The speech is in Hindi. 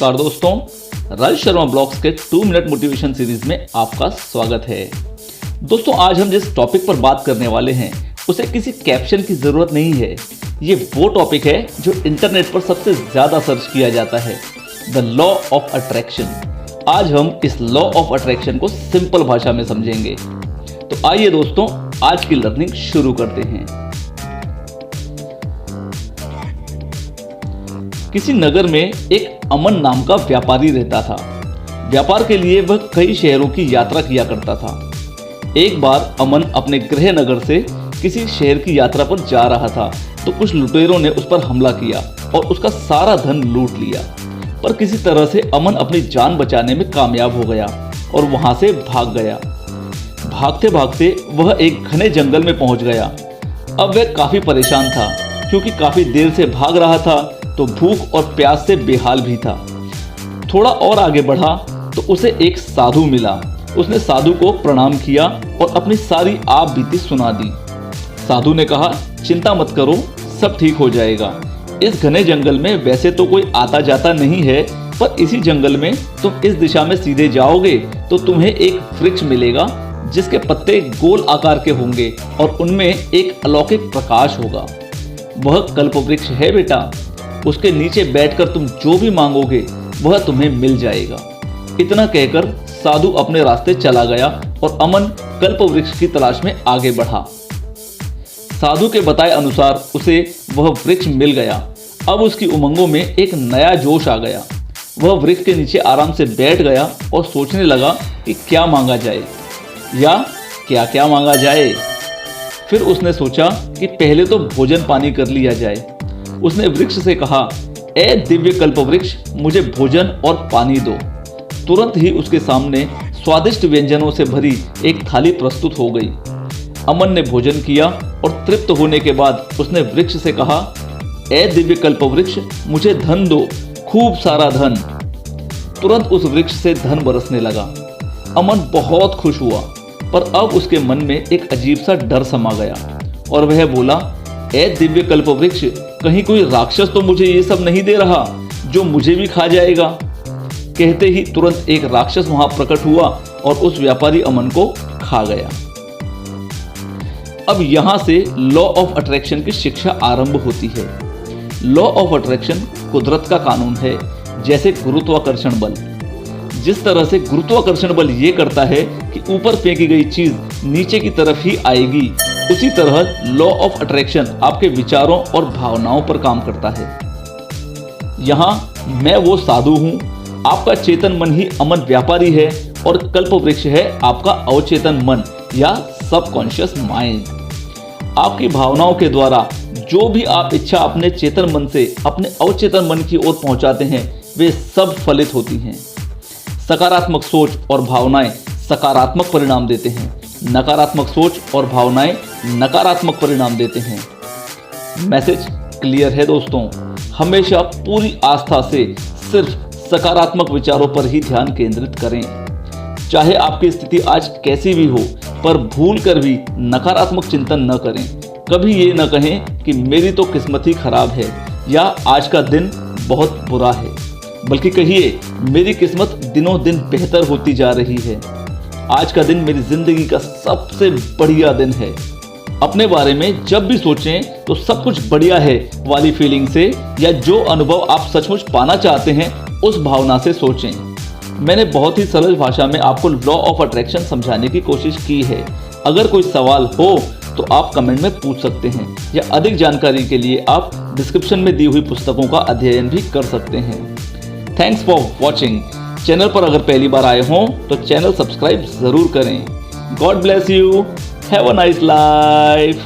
नमस्कार दोस्तों, राज शर्मा ब्लॉग्स के 2 मिनट मोटिवेशन सीरीज में आपका स्वागत है। दोस्तों, आज हम जिस टॉपिक पर बात करने वाले हैं उसे किसी कैप्शन की ज़रूरत नहीं है। ये वो टॉपिक है जो इंटरनेट पर सबसे ज़्यादा सर्च किया जाता है, द लॉ ऑफ अट्रैक्शन। आज हम इस लॉ ऑफ अट्रैक्शन को सिंपल भाषा में समझेंगे। तो आइए दोस्तों, आज की लर्निंग शुरू करते हैं। किसी नगर में एक अमन नाम का व्यापारी रहता था। व्यापार के लिए वह कई शहरों की यात्रा किया करता था। एक बार अमन अपने गृह नगर से किसी शहर की यात्रा पर जा रहा था तो कुछ लुटेरों ने उस पर हमला किया और उसका सारा धन लूट लिया। पर किसी तरह से अमन अपनी जान बचाने में कामयाब हो गया और वहां से भाग गया। भागते भागते वह एक घने जंगल में पहुंच गया। अब वह काफी परेशान था क्योंकि काफी देर से भाग रहा था तो भूख और प्यास से बेहाल भी था। थोड़ा और आगे बढ़ा तो उसे एक साधु मिला। उसने साधु को प्रणाम किया और अपनी सारी आप बीती सुना दी। साधु ने कहा, चिंता मत करो, सब ठीक हो जाएगा। इस घने जंगल में वैसे तो कोई आता जाता नहीं है, पर इसी जंगल में तुम इस दिशा में सीधे जाओगे तो तुम्हें एक वृक्ष मिलेगा जिसके पत्ते गोल आकार के होंगे और उनमें एक अलौकिक प्रकाश होगा। वह कल्प वृक्ष है बेटा। उसके नीचे बैठकर तुम जो भी मांगोगे वह तुम्हें मिल जाएगा। इतना कहकर साधु अपने रास्ते चला गया और अमन कल्प वृक्ष की तलाश में आगे बढ़ा। साधु के बताए अनुसार उसे वह वृक्ष मिल गया। अब उसकी उमंगों में एक नया जोश आ गया। वह वृक्ष के नीचे आराम से बैठ गया और सोचने लगा कि क्या मांगा जाए या क्या क्या मांगा जाए। फिर उसने सोचा कि पहले तो भोजन पानी कर लिया जाए। उसने वृक्ष से कहा, ए दिव्य कल्प वृक्ष, मुझे भोजन और पानी दो। तुरंत ही उसके सामने स्वादिष्ट व्यंजनों से भरी एक थाली प्रस्तुत हो गई। अमन ने भोजन किया और तृप्त होने के बाद उसने वृक्ष से कहा, ए दिव्य कल्प वृक्ष, मुझे धन दो, खूब सारा धन। तुरंत उस वृक्ष से धन बरसने लगा। अमन बहुत खुश हुआ, पर अब उसके मन में एक अजीब सा डर समा गया और वह बोला, ए दिव्य कल्प वृक्ष, कहीं कोई राक्षस तो मुझे ये सब नहीं दे रहा जो मुझे भी खा जाएगा। कहते ही तुरंत एक राक्षस वहां प्रकट हुआ और उस व्यापारी अमन को खा गया। अब यहां से लॉ ऑफ अट्रैक्शन की शिक्षा आरंभ होती है। लॉ ऑफ अट्रैक्शन कुदरत का कानून है, जैसे गुरुत्वाकर्षण बल। जिस तरह से गुरुत्वाकर्षण बल ये करता है कि ऊपर फेंकी गई चीज नीचे की तरफ ही आएगी, उसी तरह लॉ ऑफ अट्रैक्शन आपके विचारों और भावनाओं पर काम करता है। यहाँ मैं वो साधु हूँ, आपका चेतन मन ही अमन व्यापारी है और कल्प वृक्ष है आपका अवचेतन मन या सबकॉन्शियस माइंड। आपकी भावनाओं के द्वारा जो भी आप इच्छा अपने चेतन मन से अपने अवचेतन मन की ओर पहुंचाते हैं वे सब फलित होती हैं। सकारात्मक सोच और भावनाएं सकारात्मक परिणाम देते हैं, नकारात्मक सोच और भावनाएं नकारात्मक परिणाम देते हैं। मैसेज क्लियर है दोस्तों, हमेशा पूरी आस्था से सिर्फ सकारात्मक विचारों पर ही ध्यान केंद्रित करें। चाहे आपकी स्थिति आज कैसी भी हो, पर भूल कर भी नकारात्मक चिंतन न करें। कभी ये न कहें कि मेरी तो किस्मत ही खराब है या आज का दिन बहुत बुरा है, बल्कि कहिए मेरी किस्मत दिनों दिन बेहतर होती जा रही है। आज का दिन मेरी जिंदगी का सबसे बढ़िया दिन है। अपने बारे में जब भी सोचें तो सब कुछ बढ़िया है वाली फीलिंग से या जो अनुभव आप सचमुच पाना चाहते हैं उस भावना से सोचें। मैंने बहुत ही सरल भाषा में आपको लॉ ऑफ अट्रैक्शन समझाने की कोशिश की है। अगर कोई सवाल हो तो आप कमेंट में पूछ सकते हैं या अधिक जानकारी के लिए आप डिस्क्रिप्शन में दी हुई पुस्तकों का अध्ययन भी कर सकते हैं। Thanks for watching. चैनल पर अगर पहली बार आए हों तो चैनल सब्सक्राइब जरूर करें। God bless you. Have a nice life.